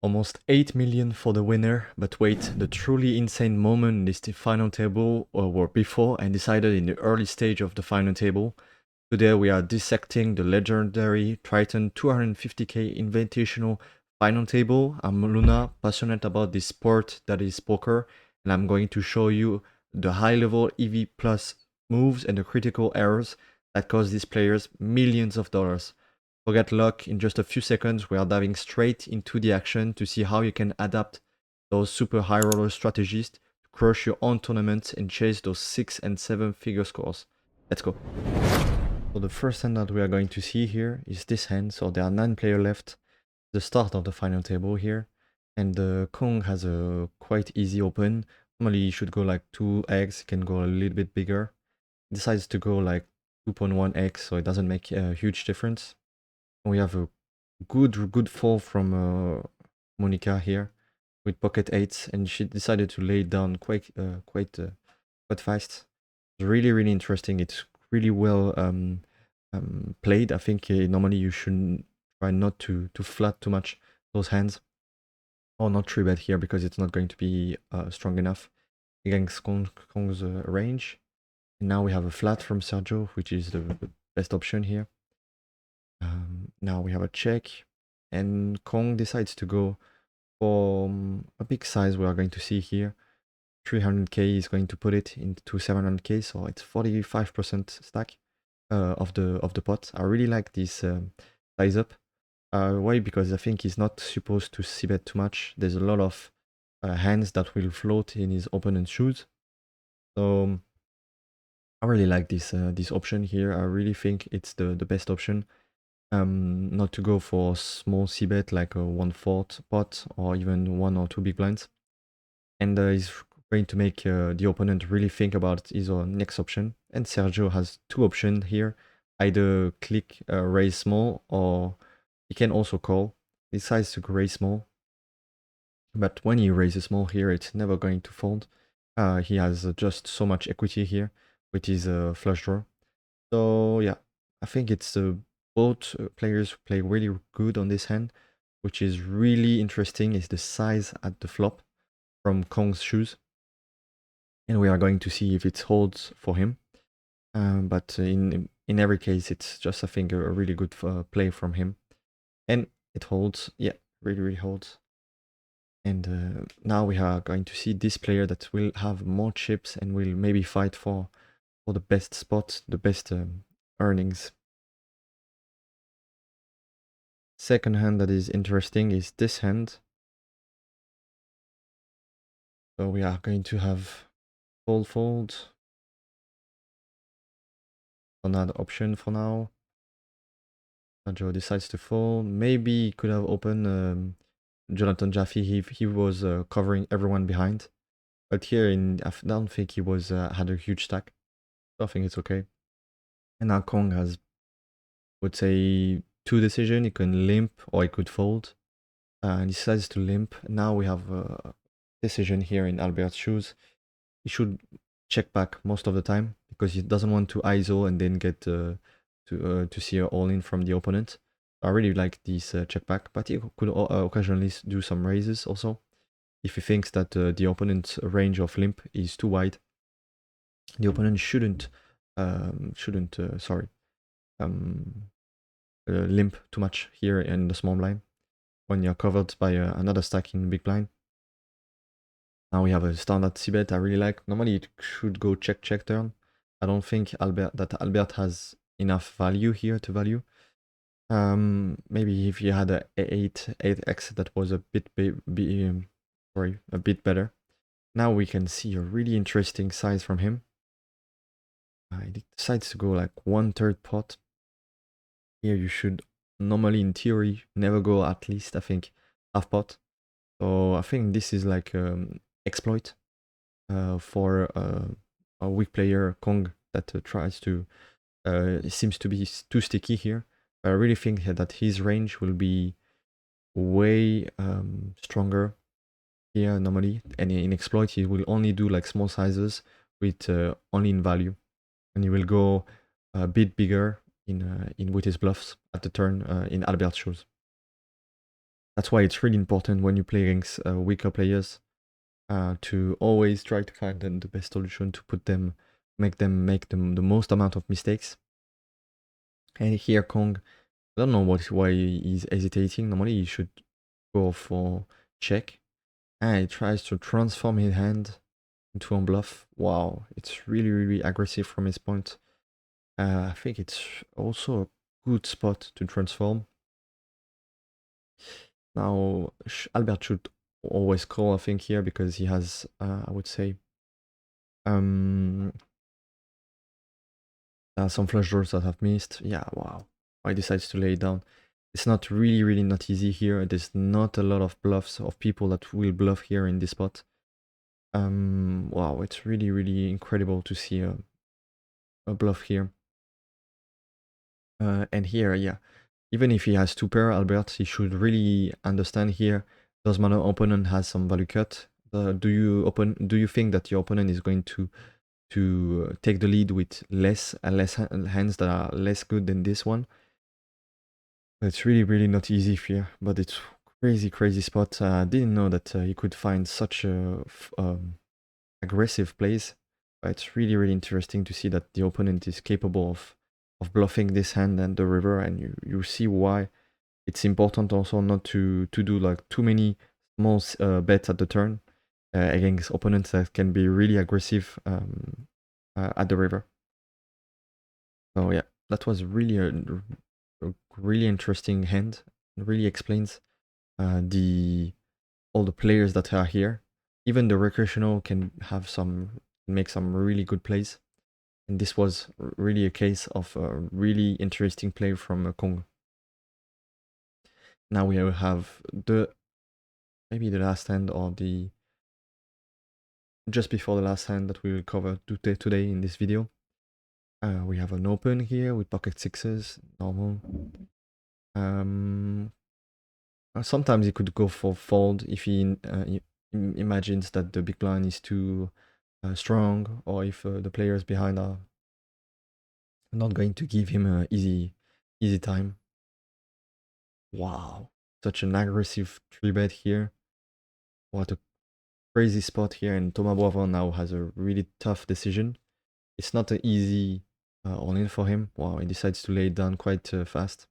Almost 8 million for the winner, but wait, the truly insane moment in this final table were before and decided in the early stage of the final table. Today we are dissecting the legendary Triton 250k Invitational final table. I'm Luna, passionate about this sport that is poker, and I'm going to show you the high-level EV plus moves and the critical errors that cost these players millions of dollars. Forget luck, in just a few seconds we are diving straight into the action to see how you can adapt those super high roller strategies to crush your own tournaments and chase those 6 and 7 figure scores. Let's go. So the first hand that we are going to see here is this hand. So there are 9 players left, the start of the final table here. And the Kong has a quite easy open. Normally you should go like 2x, can go a little bit bigger. He decides to go like 2.1x, so it doesn't make a huge difference. We have a good fall from Monica here with pocket 8s, and she decided to lay it down quite fast. It's really interesting. It's really well played. I think normally you should try not to flat too much those hands, or not 3-bet here because it's not going to be strong enough against Kong's range. And now we have a flat from Sergio, which is the best option here. Now we have a check, and Kong decides to go for a big size. We are going to see here 300k is going to put it into 700k, so it's 45% stack of the pot. I really like this size up. Why? Because I think he's not supposed to c-bet too much. There's a lot of hands that will float in his opponent's shoes, so I really like this this option here. I really think it's the best option. Not to go for small c-bet like a 1/4 pot or even 1 or 2 big blinds. And he's going to make the opponent really think about his next option. And Sergio has 2 options here. Either click raise small, or he can also call. He decides to raise small. But when he raises small here, it's never going to fold. He has just so much equity here with his flush draw. So yeah, I think it's both players play really good on this hand. Which is really interesting is the size at the flop from Kong's shoes. And we are going to see if it holds for him. But in every case, it's just, I think, a really good play from him. And it holds. Yeah, really holds. And now we are going to see this player that will have more chips and will maybe fight for the best spot, the best earnings. Second hand that is interesting is this hand. So we are going to have fold. Another option for now. Joe decides to fold. Maybe he could have opened Jonathan Jaffe if he was covering everyone behind. But here, I don't think he was had a huge stack. So I think it's okay. And now Kong has, would say, 2 decisions. He can limp or he could fold. And he decides to limp. Now we have a decision here in Albert's shoes. He should check back most of the time because he doesn't want to ISO and then get to see a all-in from the opponent. I really like this check back, but he could occasionally do some raises also if he thinks that the opponent's range of limp is too wide. The opponent shouldn't limp too much here in the small blind when you're covered by another stack in big blind. Now we have a standard c-bet I really like. Normally it should go check turn. I don't think Albert has enough value here to value. Maybe if you had a 8x that was a bit a bit better. Now we can see a really interesting size from him. He decides to go like 1/3 pot. Here you should normally, in theory, never go at least, I think, half pot. So I think this is like exploit for a weak player Kong that tries to seems to be too sticky here. But I really think that his range will be way stronger here normally, and in exploit he will only do like small sizes with only in value, and he will go a bit bigger in with his bluffs at the turn in Albert's shoes. That's why it's really important when you play against weaker players to always try to find the best solution to make them make the most amount of mistakes. And here Kong, I don't know why he's hesitating. Normally he should go for check. And he tries to transform his hand into a bluff. Wow, it's really, really aggressive from his point. I think it's also a good spot to transform. Now, Albert should always call, I think, here because he has, I would say, some flush draws that have missed. Yeah, wow. He decides to lay it down. It's not really, really not easy here. There's not a lot of bluffs of people that will bluff here in this spot. Wow, it's really, really incredible to see a bluff here. And here, yeah, even if he has two pair, Albert, he should really understand here. Does my opponent has some value cut? Do you think that your opponent is going to take the lead with less hands that are less good than this one? It's really, really not easy here, but it's crazy spot. I didn't know that he could find such a aggressive plays. But it's really, really interesting to see that the opponent is capable of bluffing this hand and the river, and you see why it's important also not to do like too many small bets at the turn against opponents that can be really aggressive at the river. So yeah, that was really a really interesting hand. It really explains all the players that are here. Even the recreational can make some really good plays. And this was really a case of a really interesting play from Kong. Now we have maybe the last hand or just before the last hand that we will cover today in this video. We have an open here with pocket sixes, normal. Sometimes he could go for fold if he imagines that the big blind is too strong, or if the players behind are not going to give him an easy time. Wow, such an aggressive 3-bet here. What a crazy spot here, and Thomas Boivin now has a really tough decision. It's not an easy all-in for him. Wow, he decides to lay it down quite fast.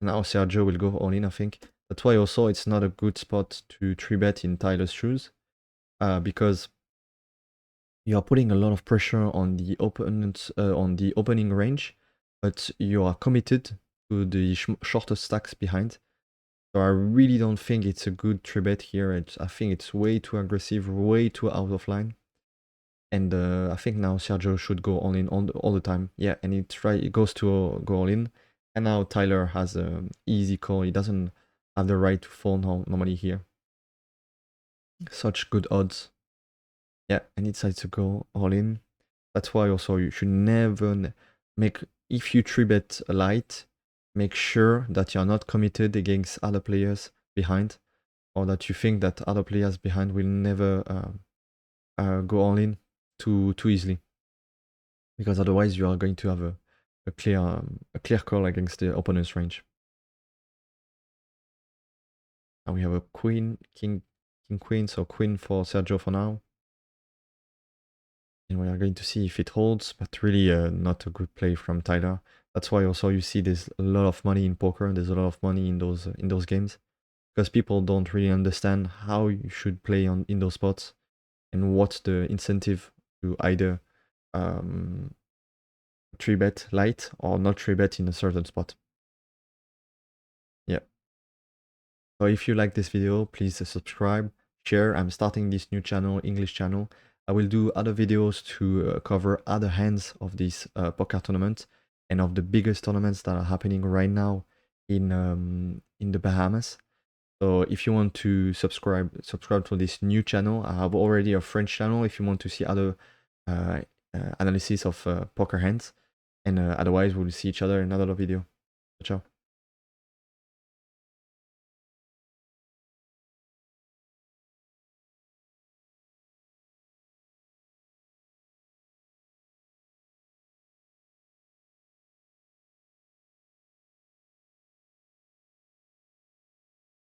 Now Sergio will go all-in, I think. That's why also it's not a good spot to 3-bet in Tyler's shoes, because you are putting a lot of pressure on the opponent on the opening range, but you are committed to the shortest stacks behind. So I really don't think it's a good 3-bet here. I think it's way too aggressive, way too out of line. And I think now Sergio should go all in all the time. Yeah, and it goes to go all in. And now Tyler has an easy call. He doesn't have the right to fold normally here. Such good odds. Yeah, and he decides to go all in. That's why also you should never if you 3-bet a light, make sure that you're not committed against other players behind, or that you think that other players behind will never go all in too easily, because otherwise you are going to have a clear call against the opponent's range. And we have a queen, king, queen, so queen for Sergio for now. And we are going to see if it holds, but really not a good play from Tyler. That's why also you see there's a lot of money in poker. There's a lot of money in those games, because people don't really understand how you should play in those spots and what's the incentive to either 3-bet light or not 3-bet in a certain spot. Yeah. So if you like this video, please subscribe, share. I'm starting this new channel, English channel. I will do other videos to cover other hands of this poker tournament and of the biggest tournaments that are happening right now in the Bahamas. So if you want to subscribe to this new channel. I have already a French channel if you want to see other analysis of poker hands. And otherwise, we'll see each other in another video. Ciao.